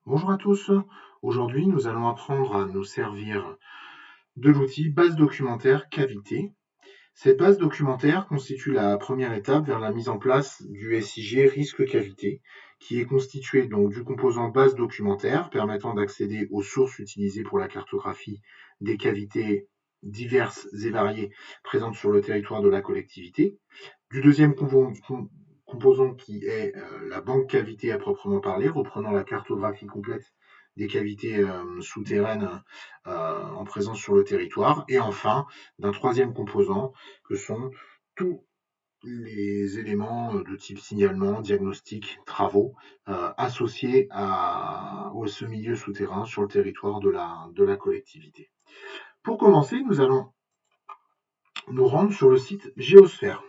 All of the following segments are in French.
Bonjour à tous, aujourd'hui nous allons apprendre à nous servir de l'outil base documentaire Cavité. Cette base documentaire constitue la première étape vers la mise en place du SIG risque cavité, qui est constitué donc du composant base documentaire permettant d'accéder aux sources utilisées pour la cartographie des cavités diverses et variées présentes sur le territoire de la collectivité, du deuxième composant qui est la banque cavité à proprement parler, reprenant la cartographie complète des cavités souterraines en présence sur le territoire, et enfin d'un troisième composant que sont tous les éléments de type signalement, diagnostic, travaux associés à ce milieu souterrain sur le territoire de la collectivité. Pour commencer, nous allons nous rendre sur le site Géosphère.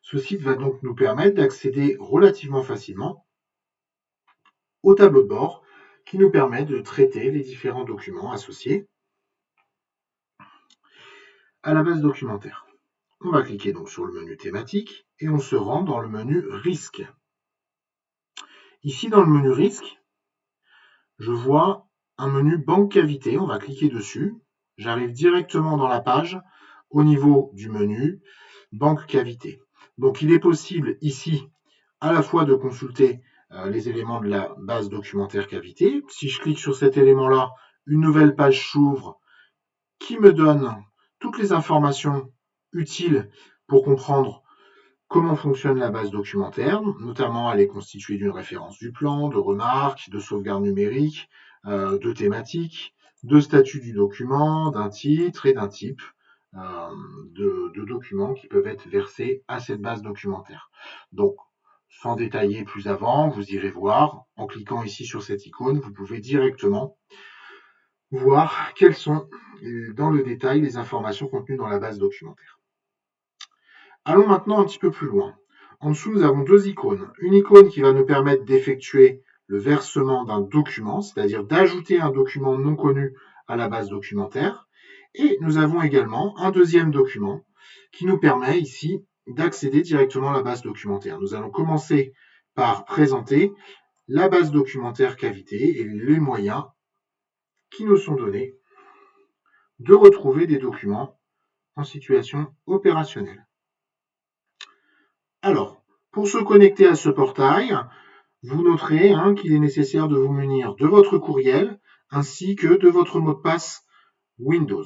Ce site va donc nous permettre d'accéder relativement facilement au tableau de bord qui nous permet de traiter les différents documents associés à la base documentaire. On va cliquer donc sur le menu thématique et on se rend dans le menu risque. Ici dans le menu risque, je vois un menu banque cavité, on va cliquer dessus. J'arrive directement dans la page au niveau du menu banque cavité. Donc il est possible ici à la fois de consulter les éléments de la base documentaire cavité. Si je clique sur cet élément-là, une nouvelle page s'ouvre qui me donne toutes les informations utiles pour comprendre comment fonctionne la base documentaire. Notamment, elle est constituée d'une référence du plan, de remarques, de sauvegarde numérique, de thématiques, de statut du document, d'un titre et d'un type de documents qui peuvent être versés à cette base documentaire. Donc, sans détailler plus avant, vous irez voir, en cliquant ici sur cette icône, vous pouvez directement voir quelles sont dans le détail les informations contenues dans la base documentaire. Allons maintenant un petit peu plus loin. En dessous, nous avons deux icônes. Une icône qui va nous permettre d'effectuer le versement d'un document, c'est-à-dire d'ajouter un document non connu à la base documentaire. Et nous avons également un deuxième document qui nous permet ici d'accéder directement à la base documentaire. Nous allons commencer par présenter la base documentaire cavité et les moyens qui nous sont donnés de retrouver des documents en situation opérationnelle. Alors, pour se connecter à ce portail, vous noterez qu'il est nécessaire de vous munir de votre courriel ainsi que de votre mot de passe Windows.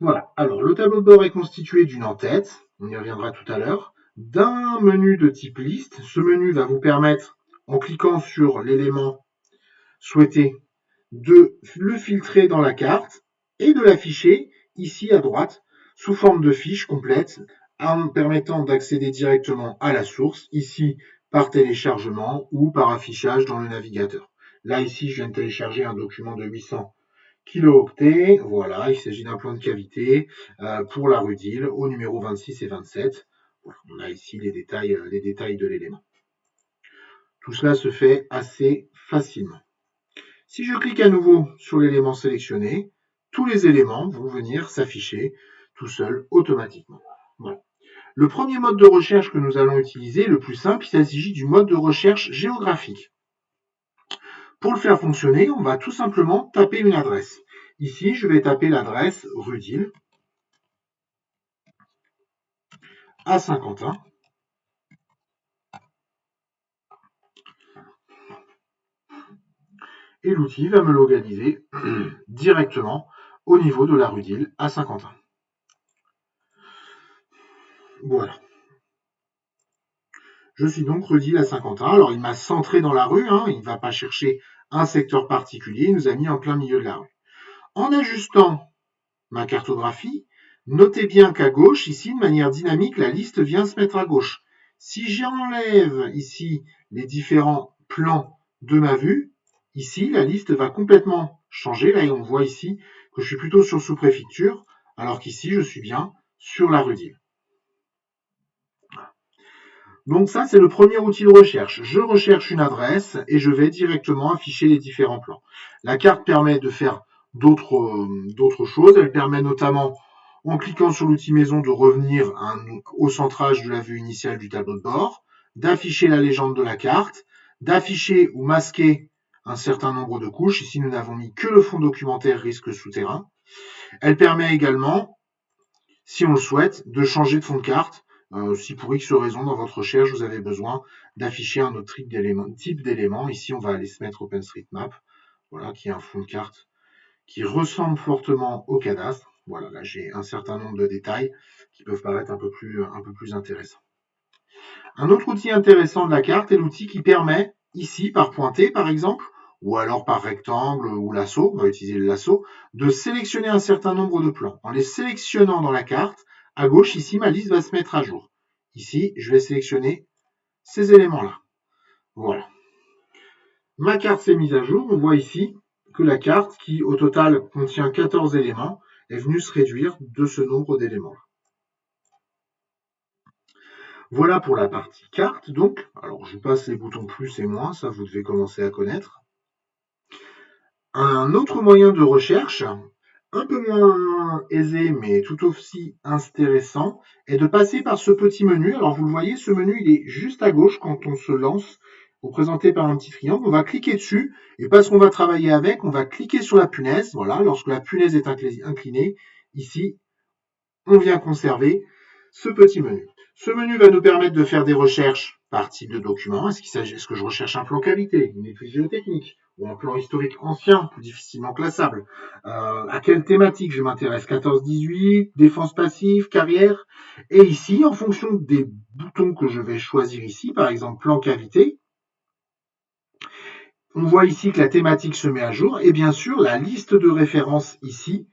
Voilà, alors le tableau de bord est constitué d'une en-tête, on y reviendra tout à l'heure, d'un menu de type liste. Ce menu va vous permettre, en cliquant sur l'élément souhaité, de le filtrer dans la carte et de l'afficher ici à droite sous forme de fiche complète en permettant d'accéder directement à la source, ici par téléchargement ou par affichage dans le navigateur. Là, ici, je viens de télécharger un document de 800 kilooctets. Voilà, il s'agit d'un plan de cavité pour la rue d'Île au numéro 26 et 27. Voilà, on a ici les détails de l'élément. Tout cela se fait assez facilement. Si je clique à nouveau sur l'élément sélectionné, tous les éléments vont venir s'afficher tout seuls automatiquement. Voilà. Le premier mode de recherche que nous allons utiliser, le plus simple, il s'agit du mode de recherche géographique. Pour le faire fonctionner, on va tout simplement taper une adresse. Ici, je vais taper l'adresse rue d'Île à Saint-Quentin. Et l'outil va me localiser directement au niveau de la rue d'Île à Saint-Quentin. Voilà. Je suis donc rue d'Île à Saint-Quentin. Alors, il m'a centré dans la rue, il ne va pas chercher un secteur particulier, il nous a mis en plein milieu de la rue. En ajustant ma cartographie, notez bien qu'à gauche, ici, de manière dynamique, la liste vient se mettre à gauche. Si j'enlève ici les différents plans de ma vue, ici, la liste va complètement changer. Là, on voit ici que je suis plutôt sur sous-préfecture, alors qu'ici, je suis bien sur la rue d'Île. Donc ça, c'est le premier outil de recherche. Je recherche une adresse et je vais directement afficher les différents plans. La carte permet de faire d'autres choses. Elle permet notamment, en cliquant sur l'outil maison, de revenir au centrage de la vue initiale du tableau de bord, d'afficher la légende de la carte, d'afficher ou masquer un certain nombre de couches. Ici, nous n'avons mis que le fond documentaire risque souterrain. Elle permet également, si on le souhaite, de changer de fond de carte. Si pour X raison dans votre recherche vous avez besoin d'afficher un autre type d'élément, ici on va aller se mettre OpenStreetMap, voilà, qui est un fond de carte qui ressemble fortement au cadastre. Voilà, là j'ai un certain nombre de détails qui peuvent paraître un peu plus intéressants. Un autre outil intéressant de la carte est l'outil qui permet, ici par pointé par exemple, ou alors par rectangle ou lasso, on va utiliser le lasso, de sélectionner un certain nombre de plans. En les sélectionnant dans la carte, à gauche ici ma liste va se mettre à jour. Ici je vais sélectionner ces éléments-là. Voilà. Ma carte s'est mise à jour, on voit ici que la carte, qui au total contient 14 éléments, est venue se réduire de ce nombre d'éléments. Voilà pour la partie carte, donc. Alors, je passe les boutons plus et moins, ça vous devez commencer à connaître. Un autre moyen de recherche, un peu moins aisé, mais tout aussi intéressant, est de passer par ce petit menu. Alors, vous le voyez, ce menu, il est juste à gauche quand on se lance, représenté par un petit triangle. On va cliquer dessus, et parce qu'on va travailler avec, on va cliquer sur la punaise. Voilà, lorsque la punaise est inclinée, ici, on vient conserver ce petit menu. Ce menu va nous permettre de faire des recherches par type de document. Est-ce que je recherche un plan cavité, une étude géotechnique, ou un plan historique ancien, plus difficilement classable? À quelle thématique je m'intéresse? 14-18, défense passive, carrière. Et ici, en fonction des boutons que je vais choisir ici, par exemple plan cavité, on voit ici que la thématique se met à jour. Et bien sûr, la liste de références ici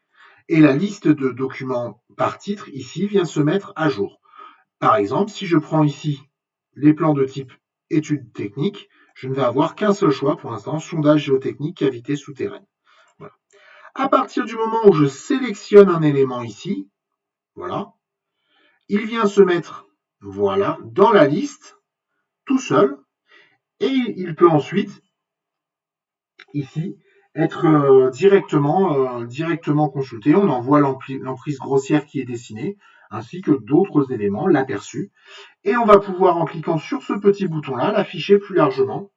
et la liste de documents par titre ici vient se mettre à jour. Par exemple, si je prends ici les plans de type études techniques, je ne vais avoir qu'un seul choix pour l'instant, sondage géotechnique, cavité souterraine. Voilà. À partir du moment où je sélectionne un élément ici, voilà, il vient se mettre, voilà, dans la liste, tout seul, et il peut ensuite, ici, être directement consulté. On en voit l'emprise grossière qui est dessinée, ainsi que d'autres éléments, l'aperçu. Et on va pouvoir, en cliquant sur ce petit bouton-là, l'afficher plus largement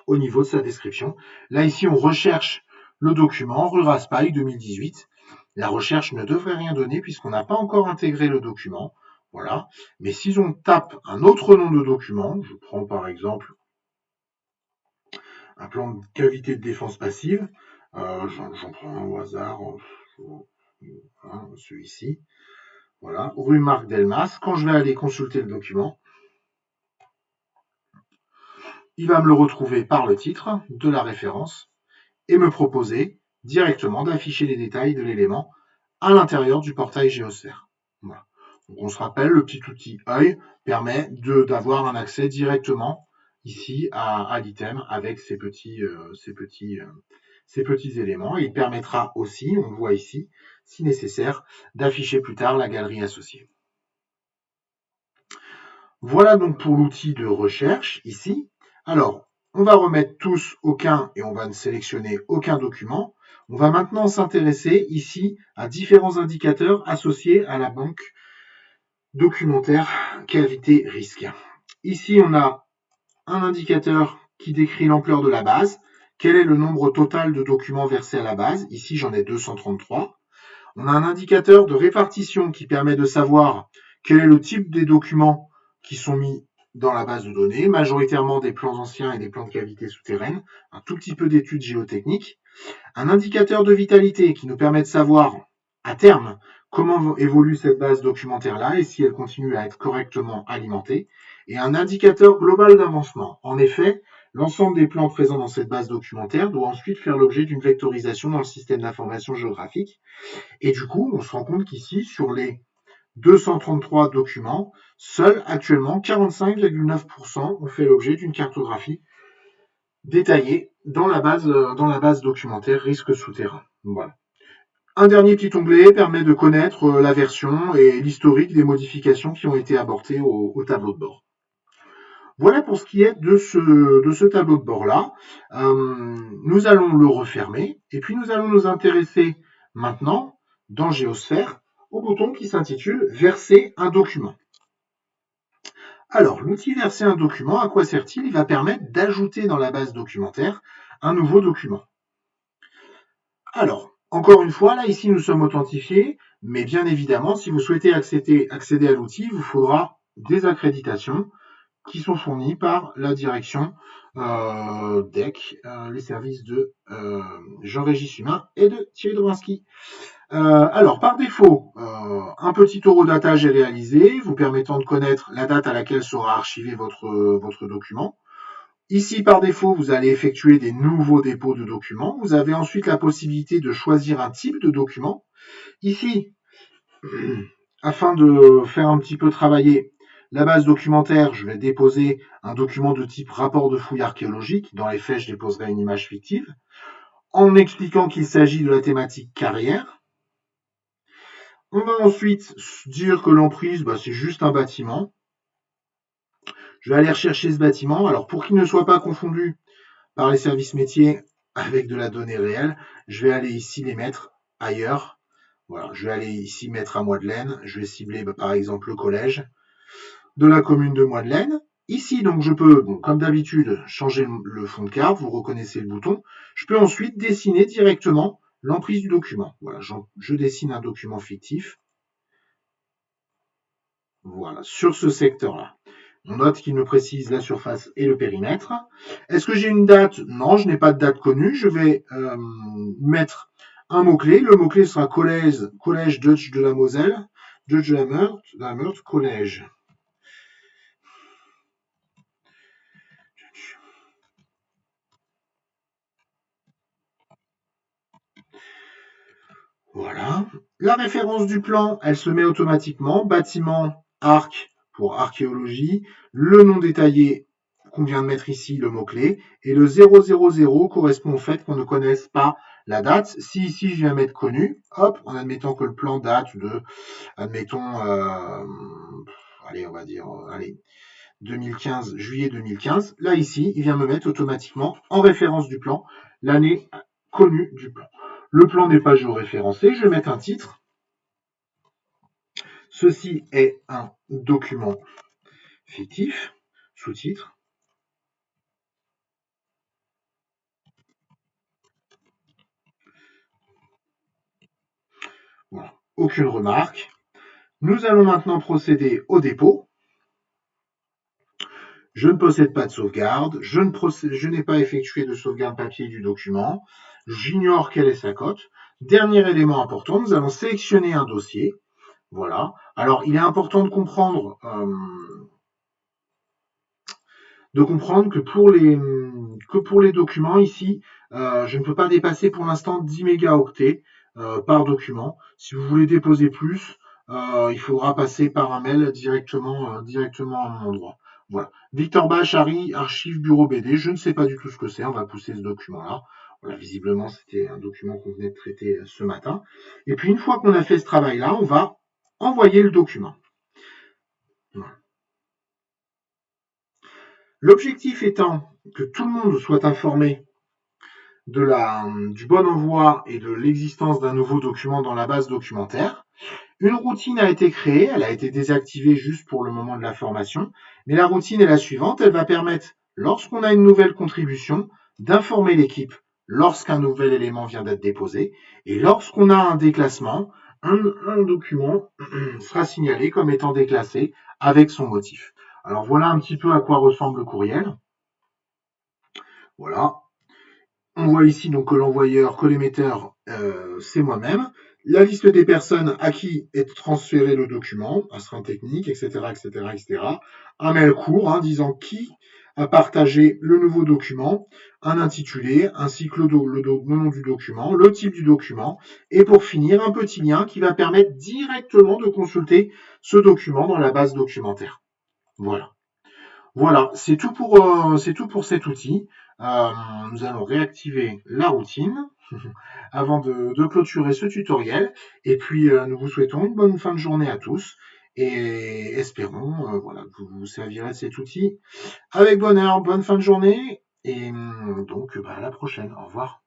au niveau de sa description. Là, ici, on recherche le document Ruraspail 2018. La recherche ne devrait rien donner puisqu'on n'a pas encore intégré le document. Voilà. Mais si on tape un autre nom de document, je prends par exemple un plan de cavité de défense passive, j'en prends un au hasard, celui-ci. Voilà, rue Marc Delmas. Quand je vais aller consulter le document, il va me le retrouver par le titre de la référence et me proposer directement d'afficher les détails de l'élément à l'intérieur du portail Géosphère. Voilà. Donc on se rappelle, le petit outil œil permet d'avoir un accès directement ici à l'item avec ces petits éléments. Et il permettra aussi, on le voit ici, si nécessaire, d'afficher plus tard la galerie associée. Voilà donc pour l'outil de recherche ici. Alors, on va remettre tous aucun et on va ne sélectionner aucun document. On va maintenant s'intéresser ici à différents indicateurs associés à la banque documentaire cavité risque. Ici, on a un indicateur qui décrit l'ampleur de la base. Quel est le nombre total de documents versés à la base? Ici, j'en ai 233. On a un indicateur de répartition qui permet de savoir quel est le type des documents qui sont mis dans la base de données, majoritairement des plans anciens et des plans de cavité souterraine, un tout petit peu d'études géotechniques. Un indicateur de vitalité qui nous permet de savoir à terme comment évolue cette base documentaire-là et si elle continue à être correctement alimentée. Et un indicateur global d'avancement. En effet, l'ensemble des plans présents dans cette base documentaire doit ensuite faire l'objet d'une vectorisation dans le système d'information géographique. Et du coup, on se rend compte qu'ici, sur les 233 documents, seuls actuellement 45,9% ont fait l'objet d'une cartographie détaillée dans la base documentaire risque souterrain. Voilà. Un dernier petit onglet permet de connaître la version et l'historique des modifications qui ont été apportées au tableau de bord. Voilà pour ce qui est de ce tableau de bord-là. Nous allons le refermer et puis nous allons nous intéresser maintenant dans Géosphère au bouton qui s'intitule « Verser un document ». Alors, l'outil verser un document, à quoi sert-il? Il va permettre d'ajouter dans la base documentaire un nouveau document. Alors, encore une fois, là, ici, nous sommes authentifiés, mais bien évidemment, si vous souhaitez accéder à l'outil, il vous faudra des accréditations qui sont fournies par la direction DEC, les services de Jean-Régis Humain et de Thierry Dobrinski. Alors, par défaut, un petit horodatage est réalisé, vous permettant de connaître la date à laquelle sera archivé votre document. Ici, par défaut, vous allez effectuer des nouveaux dépôts de documents. Vous avez ensuite la possibilité de choisir un type de document. Ici, afin de faire un petit peu travailler la base documentaire, je vais déposer un document de type rapport de fouille archéologique. Dans les faits, je déposerai une image fictive, en expliquant qu'il s'agit de la thématique carrière. On va ensuite dire que l'emprise, c'est juste un bâtiment. Je vais aller rechercher ce bâtiment. Alors, pour qu'il ne soit pas confondu par les services métiers avec de la donnée réelle, je vais aller ici les mettre ailleurs. Voilà, je vais aller ici mettre à Moidelaine. Je vais cibler par exemple le collège de la commune de Moidelaine. Ici, donc, je peux, comme d'habitude, changer le fond de carte. Vous reconnaissez le bouton. Je peux ensuite dessiner directement l'emprise du document. Voilà, je dessine un document fictif. Voilà, sur ce secteur-là. On note qu'il me précise la surface et le périmètre. Est-ce que j'ai une date? Non, je n'ai pas de date connue. Je vais mettre un mot-clé. Le mot-clé sera collège Deutsch de la Moselle, Deutsch de la Meurthe, collège. Voilà. La référence du plan, elle se met automatiquement. Bâtiment, arc pour archéologie. Le nom détaillé qu'on vient de mettre ici, le mot-clé. Et le 000 correspond au fait qu'on ne connaisse pas la date. Si ici je viens mettre connu, hop, en admettant que le plan date de, admettons, allez, on va dire, 2015, juillet 2015. Là, ici, il vient me mettre automatiquement en référence du plan l'année connue du plan. Le plan n'est pas géoréférencé, je vais mettre un titre. Ceci est un document fictif, sous-titre. Voilà, aucune remarque. Nous allons maintenant procéder au dépôt. Je ne possède pas de sauvegarde, je n'ai pas effectué de sauvegarde papier du document, j'ignore quelle est sa cote. Dernier élément important, nous allons sélectionner un dossier. Voilà. Alors, il est important de comprendre que pour les documents ici, je ne peux pas dépasser pour l'instant 10 mégaoctets par document. Si vous voulez déposer plus, il faudra passer par un mail directement à mon endroit. Voilà. Victor Bach, archive bureau BD. Je ne sais pas du tout ce que c'est. On va pousser ce document-là. Voilà, visiblement, c'était un document qu'on venait de traiter ce matin. Et puis, une fois qu'on a fait ce travail-là, on va envoyer le document. Voilà. L'objectif étant que tout le monde soit informé du bon envoi et de l'existence d'un nouveau document dans la base documentaire. Une routine a été créée, elle a été désactivée juste pour le moment de la formation, mais la routine est la suivante, elle va permettre, lorsqu'on a une nouvelle contribution, d'informer l'équipe lorsqu'un nouvel élément vient d'être déposé, et lorsqu'on a un déclassement, un document sera signalé comme étant déclassé avec son motif. Alors voilà un petit peu à quoi ressemble le courriel. Voilà. On voit ici donc que l'envoyeur, que l'émetteur, c'est moi-même. La liste des personnes à qui est transféré le document, astreinte technique, etc., etc., etc. Un mail court disant qui a partagé le nouveau document, un intitulé, ainsi que le nom du document, le type du document, et pour finir, un petit lien qui va permettre directement de consulter ce document dans la base documentaire. Voilà. Voilà, c'est tout pour cet outil. Nous allons réactiver la routine avant de clôturer ce tutoriel. Et puis, nous vous souhaitons une bonne fin de journée à tous et espérons que vous vous servirez de cet outil avec bonheur. Bonne fin de journée et donc à la prochaine. Au revoir.